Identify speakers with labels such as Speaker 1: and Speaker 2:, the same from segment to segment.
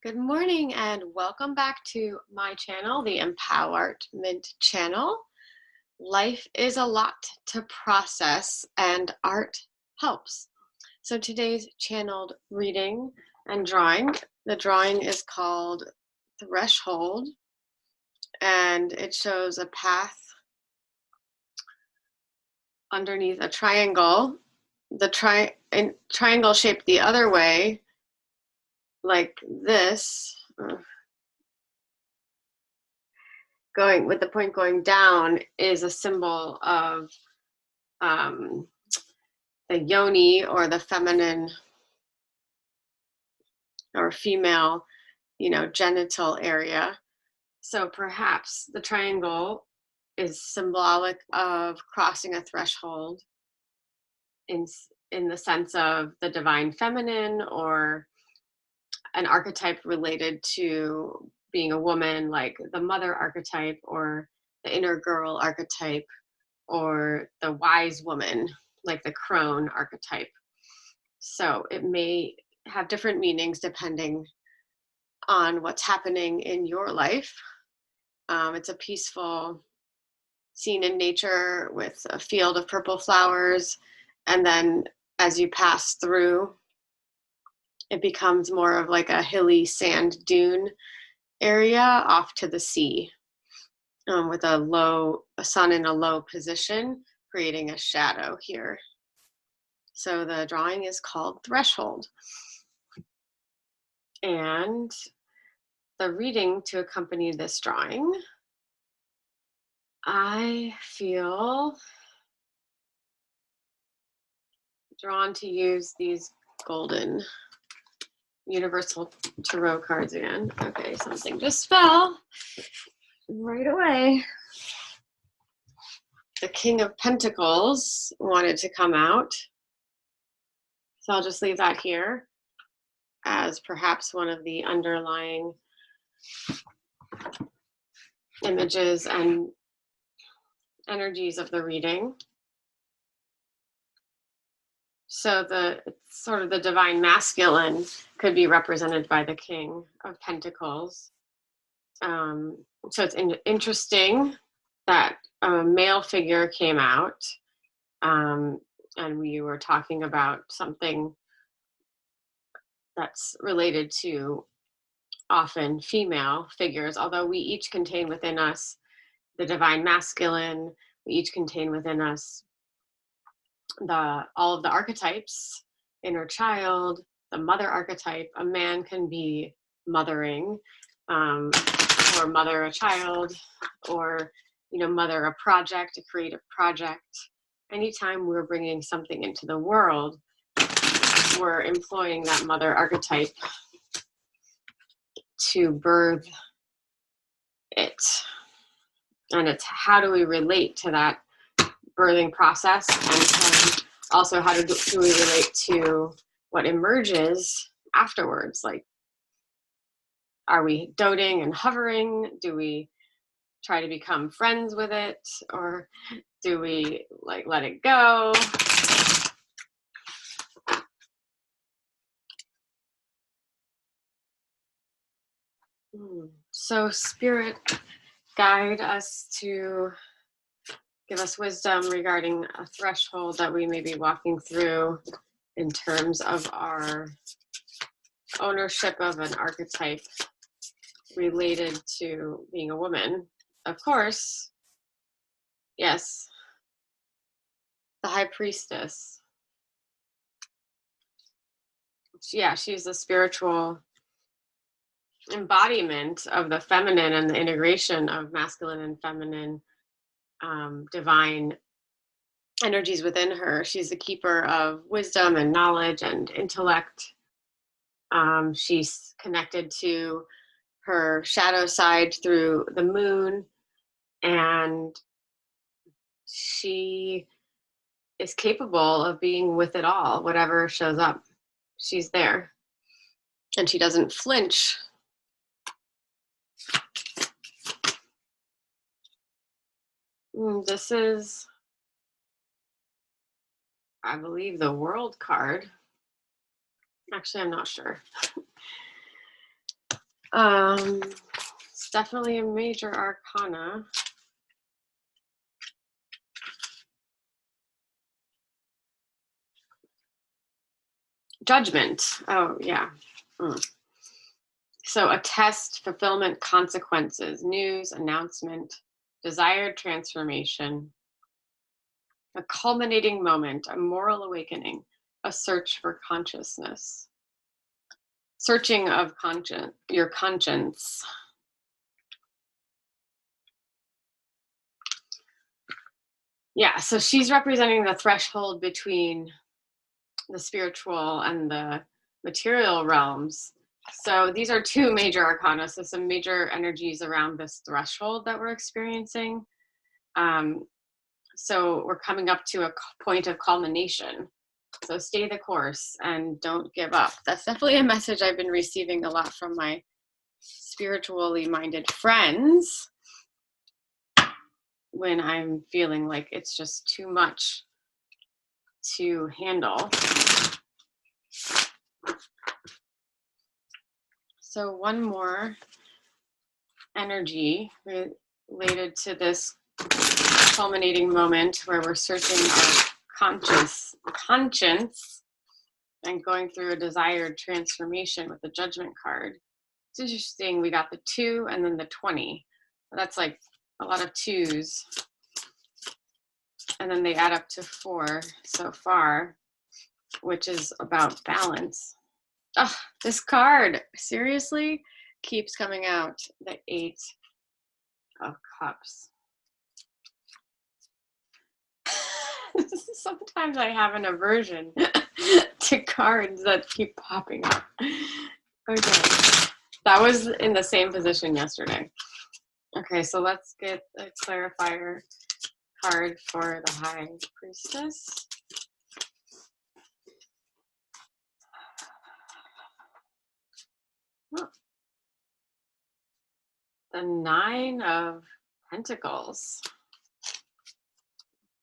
Speaker 1: Good morning and welcome back to my channel, the Empowerment channel. Life is a lot to process and art helps. So today's channeled reading and drawing, the drawing is called Threshold and it shows a path underneath a triangle. The triangle shaped the other way like this. Going with the point going down is a symbol of the yoni, or the feminine or female, genital area. So perhaps the triangle is symbolic of crossing a threshold in the sense of the divine feminine, or an archetype related to being a woman, like the mother archetype or the inner girl archetype, or the wise woman, like the crone archetype. So it may have different meanings depending on what's happening in your life. It's a peaceful scene in nature with a field of purple flowers, and then as you pass through, it becomes more of like a hilly sand dune area off to the sea, with a sun in a low position, creating a shadow here. So the drawing is called Threshold. And the reading to accompany this drawing, I feel drawn to use these golden Universal Tarot cards again. Okay, something just fell right away. The King of Pentacles wanted to come out, so I'll just leave that here as perhaps one of the underlying images and energies of the reading. So it's sort of the divine masculine could be represented by the King of Pentacles. So it's interesting that a male figure came out, and we were talking about something that's related to often female figures, although we each contain within us the divine masculine. We each contain within us all of the archetypes, inner child, the mother archetype. A man can be mothering, or mother a child, or mother a project, a creative project. Anytime we're bringing something into the world, we're employing that mother archetype to birth it. And it's how do we relate to that birthing process, and also how do we relate to what emerges afterwards? Like, are we doting and hovering? Do we try to become friends with it, or do we like let it go? So Spirit, guide us to give us wisdom regarding a threshold that we may be walking through in terms of our ownership of an archetype related to being a woman. Of course, yes, the High Priestess. Yeah, she's the spiritual embodiment of the feminine and the integration of masculine and feminine divine energies within her. She's the keeper of wisdom and knowledge and intellect. She's connected to her shadow side through the moon, and she is capable of being with it all. Whatever shows up, she's there, and she doesn't flinch. This is, I believe, the World card. Actually, I'm not sure. It's definitely a major arcana. Judgment. Oh, yeah. Mm. So a test, fulfillment, consequences, news, announcement, desired transformation, a culminating moment, a moral awakening, a search for consciousness, searching of conscience, your conscience. Yeah, so she's representing the threshold between the spiritual and the material realms. So these are two major arcana, so some major energies around this threshold that we're experiencing. So we're coming up to a point of culmination. So stay the course and don't give up. That's definitely a message I've been receiving a lot from my spiritually minded friends when I'm feeling like it's just too much to handle. So one more energy related to this culminating moment where we're searching our conscience and going through a desired transformation with the Judgment card. It's interesting, we got the 2 and then the 20. That's like a lot of 2s. And then they add up to 4 so far, which is about balance. Oh, this card, seriously, keeps coming out. The 8 of Cups. Sometimes I have an aversion to cards that keep popping up. Okay, that was in the same position yesterday. Okay, so let's get a clarifier card for the High Priestess. Oh, the 9 of Pentacles.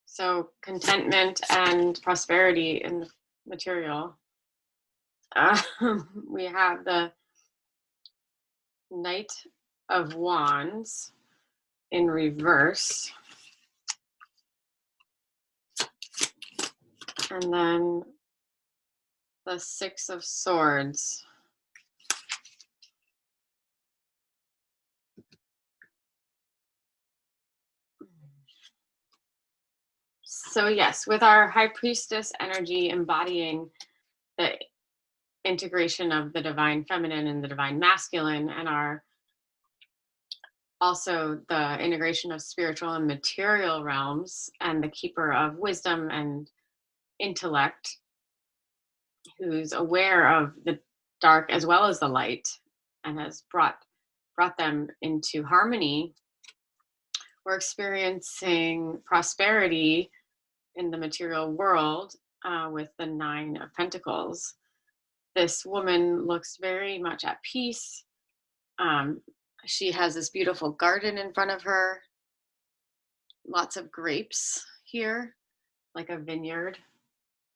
Speaker 1: So contentment and prosperity in the material. We have the Knight of Wands in reverse. And then the 6 of Swords. So yes, with our High Priestess energy embodying the integration of the divine feminine and the divine masculine, and our also the integration of spiritual and material realms, and the keeper of wisdom and intellect, who's aware of the dark as well as the light and has brought them into harmony. We're experiencing prosperity in the material world with the 9 of Pentacles. This woman looks very much at peace. She has this beautiful garden in front of her, lots of grapes here, like a vineyard.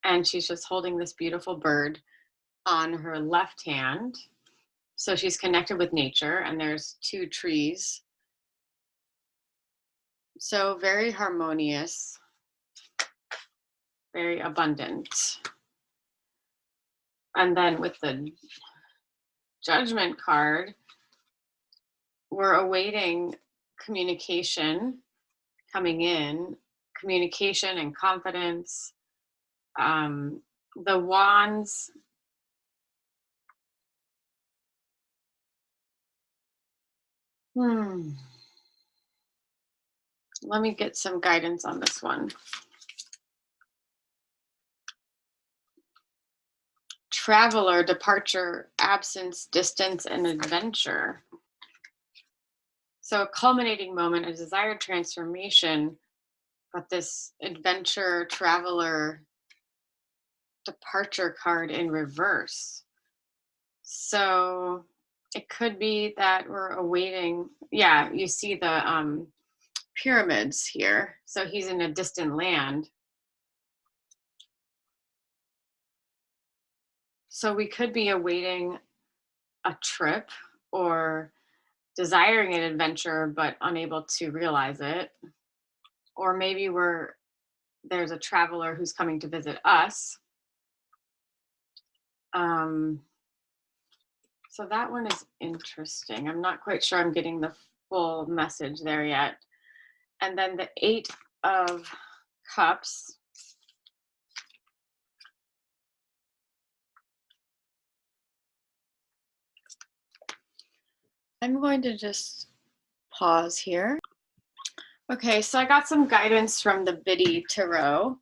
Speaker 1: And she's just holding this beautiful bird on her left hand. So she's connected with nature, and there's 2 trees. So very harmonious, very abundant. And then with the Judgment card, we're awaiting communication coming in, communication and confidence. The Wands, let me get some guidance on this one. Traveler, departure, absence, distance, and adventure. So a culminating moment, a desired transformation, but this adventure, traveler, departure card in reverse. So it could be that we're awaiting, yeah, you see the pyramids here. So he's in a distant land. So we could be awaiting a trip or desiring an adventure but unable to realize it. Or maybe there's a traveler who's coming to visit us. Um, so that one is interesting. I'm not quite sure I'm getting the full message there yet. And then the Eight of Cups. I'm going to just pause here. Okay, so I got some guidance from the Biddy Tarot.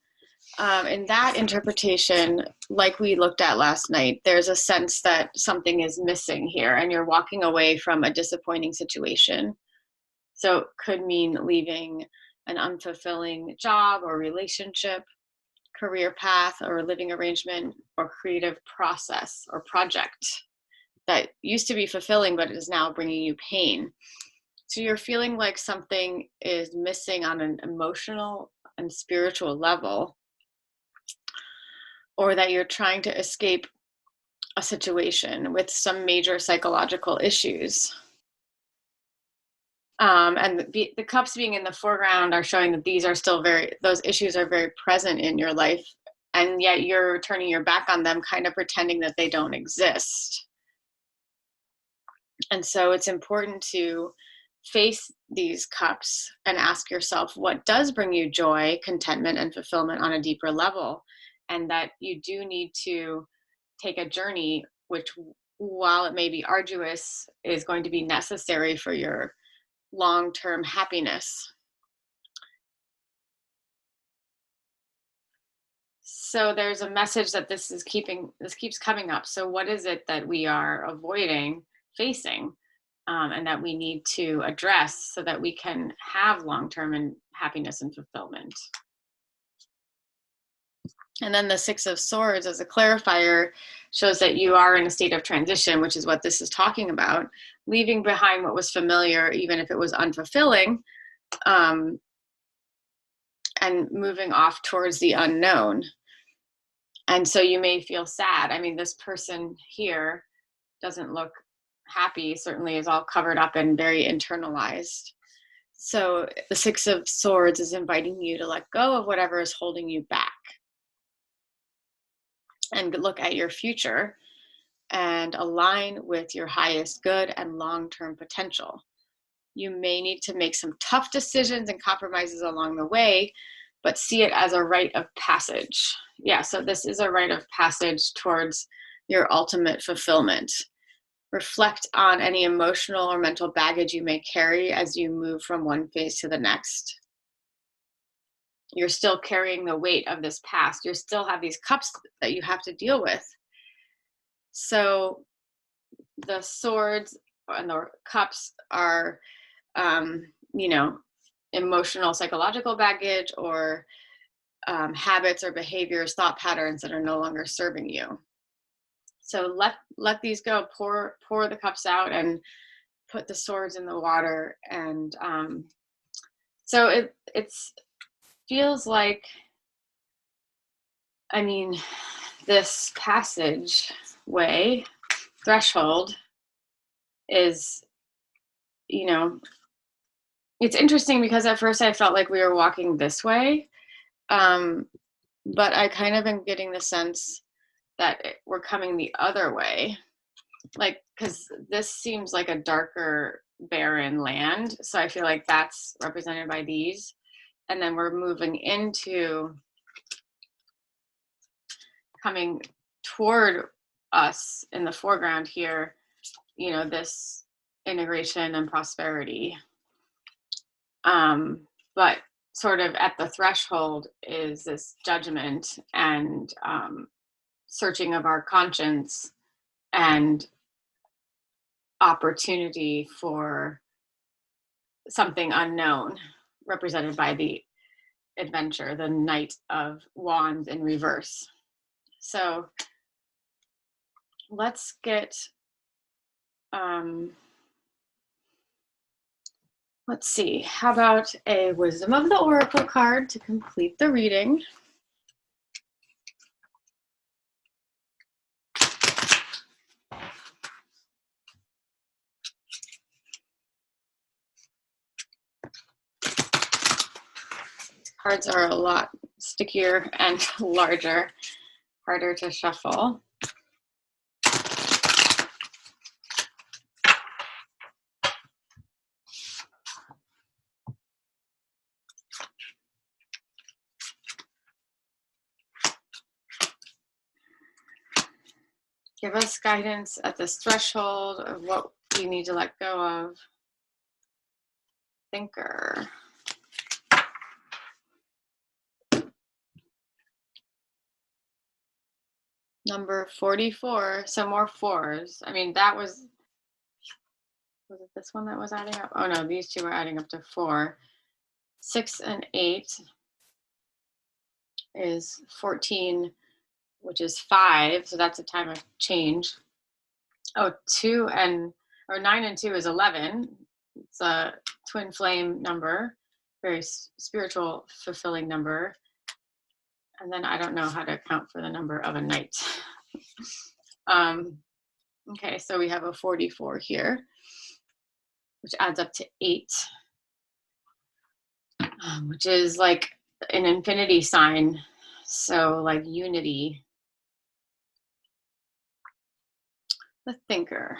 Speaker 1: In that interpretation, like we looked at last night, there's a sense that something is missing here and you're walking away from a disappointing situation. So it could mean leaving an unfulfilling job or relationship, career path or living arrangement, or creative process or project that used to be fulfilling but is now bringing you pain. So you're feeling like something is missing on an emotional and spiritual level, or that you're trying to escape a situation with some major psychological issues. And the cups being in the foreground are showing that these are still those issues are very present in your life, and yet you're turning your back on them, kind of pretending that they don't exist. And so it's important to face these cups and ask yourself what does bring you joy, contentment, and fulfillment on a deeper level. And that you do need to take a journey, which, while it may be arduous, is going to be necessary for your long-term happiness. So there's a message that this keeps coming up. So what is it that we are avoiding facing, and that we need to address so that we can have long-term and happiness and fulfillment? And then the Six of Swords as a clarifier shows that you are in a state of transition, which is what this is talking about, leaving behind what was familiar, even if it was unfulfilling, and moving off towards the unknown. And so you may feel sad. I mean, this person here doesn't look happy, certainly is all covered up and very internalized. So the Six of Swords is inviting you to let go of whatever is holding you back and look at your future and align with your highest good and long-term potential. You may need to make some tough decisions and compromises along the way, but see it as a rite of passage. Yeah, so this is a rite of passage towards your ultimate fulfillment. Reflect on any emotional or mental baggage you may carry as you move from one phase to the next. You're still carrying the weight of this past. You still have these cups that you have to deal with. So the swords and the cups are, emotional, psychological baggage, or habits or behaviors, thought patterns that are no longer serving you. So let these go. Pour the cups out and put the swords in the water. And so it feels like, I mean, this passageway, threshold, is, it's interesting because at first I felt like we were walking this way, but I kind of am getting the sense that we're coming the other way, like, because this seems like a darker, barren land. So I feel like that's represented by these. And then we're moving into coming toward us in the foreground here, this integration and prosperity. But sort of at the threshold is this judgment and searching of our conscience and opportunity for something unknown, represented by the adventure, the Knight of Wands in reverse. So let's get, let's see, how about a Wisdom of the Oracle card to complete the reading? Cards are a lot stickier and larger, harder to shuffle. Give us guidance at this threshold of what we need to let go of. Thinker. Number 44, so more fours. I mean, that was it this one that was adding up? Oh no, these two were adding up to 4. 6 and 8 is 14, which is 5, so that's a time of change. Oh, 9 and 2 is 11. It's a twin flame number, very spiritual, fulfilling number. And then I don't know how to account for the number of a knight. Okay, so we have a 44 here, which adds up to 8, which is like an infinity sign. So like unity. The thinker.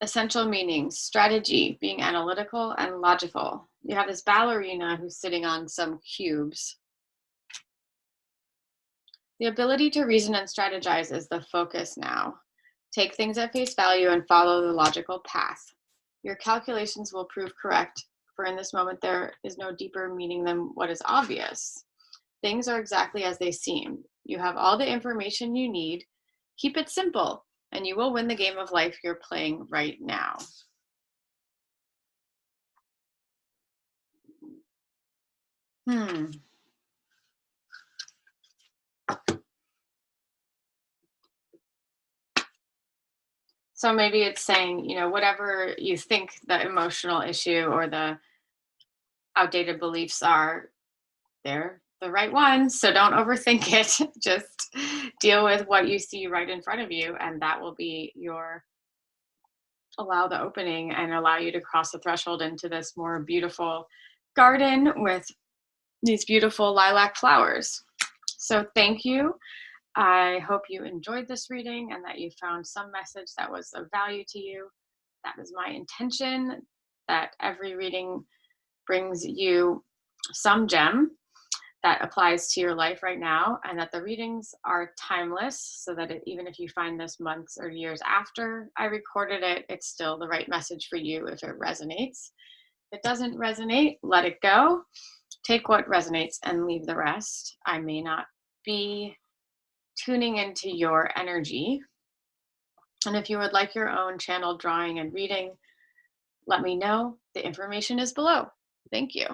Speaker 1: Essential meanings: strategy, being analytical and logical. You have this ballerina who's sitting on some cubes. The ability to reason and strategize is the focus now. Take things at face value and follow the logical path. Your calculations will prove correct, for in this moment there is no deeper meaning than what is obvious. Things are exactly as they seem. You have all the information you need. Keep it simple, and you will win the game of life you're playing right now. So maybe it's saying, whatever you think the emotional issue or the outdated beliefs are, they're the right ones. So don't overthink it. Just deal with what you see right in front of you, and that will be allow the opening and allow you to cross the threshold into this more beautiful garden with these beautiful lilac flowers. So thank you. I hope you enjoyed this reading and that you found some message that was of value to you. That is my intention, that every reading brings you some gem that applies to your life right now, and that the readings are timeless, so that even if you find this months or years after I recorded it, it's still the right message for you if it resonates. If it doesn't resonate, let it go. Take what resonates and leave the rest. I may not be tuning into your energy. And if you would like your own channel drawing and reading, let me know. The information is below. Thank you.